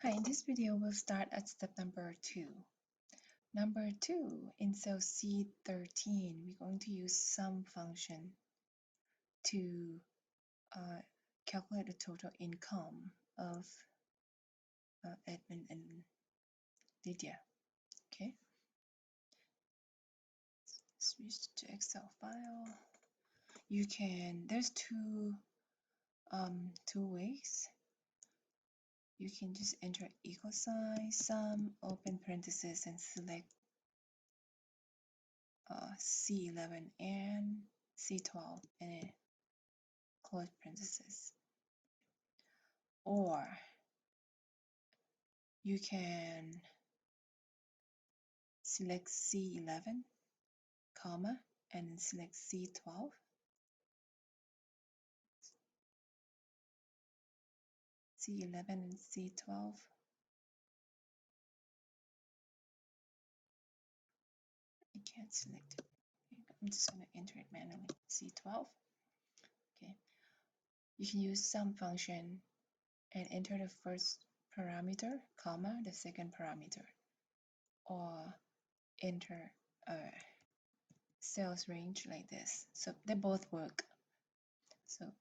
Hi, in this video, we'll start at step number 2. Number 2, in cell C13, we're going to use sum function to calculate the total income of Edmund and Lydia. Okay, switch to Excel file. You can, there's two ways. You can just enter equal sign, sum, open parentheses, and select C11 and C12 and close parentheses. Or you can select C11, comma, and then select C12. C11 and C12. I can't select it. I'm just going to enter it manually. C12. Okay. You can use sum function and enter the first parameter, comma, the second parameter, or enter a sales range like this. So they both work. So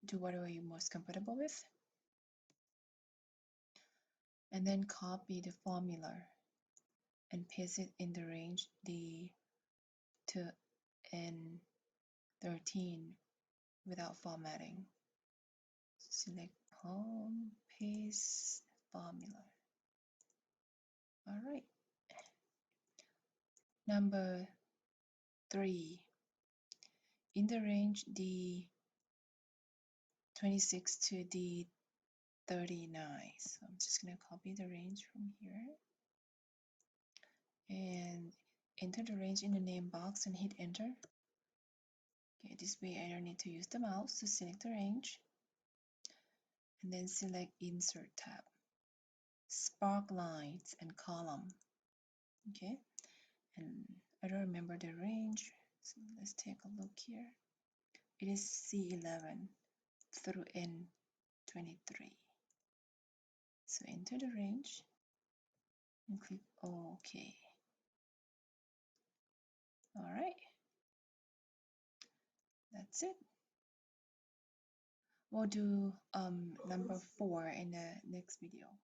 do whatever you're most comfortable with. And then copy the formula and paste it in the range D to N13 without formatting. Select home, paste formula. All right. Number 3, in the range D26 to D39. So I'm just going to copy the range from here and enter the range in the name box and hit enter. Okay, this way I don't need to use the mouse to select the range. And then select Insert tab, Spark Lines and Column. Okay, and I don't remember the range, so let's take a look here. It is C11 through N23. So enter the range and click OK. All right, that's it. We'll do number 4 in the next video.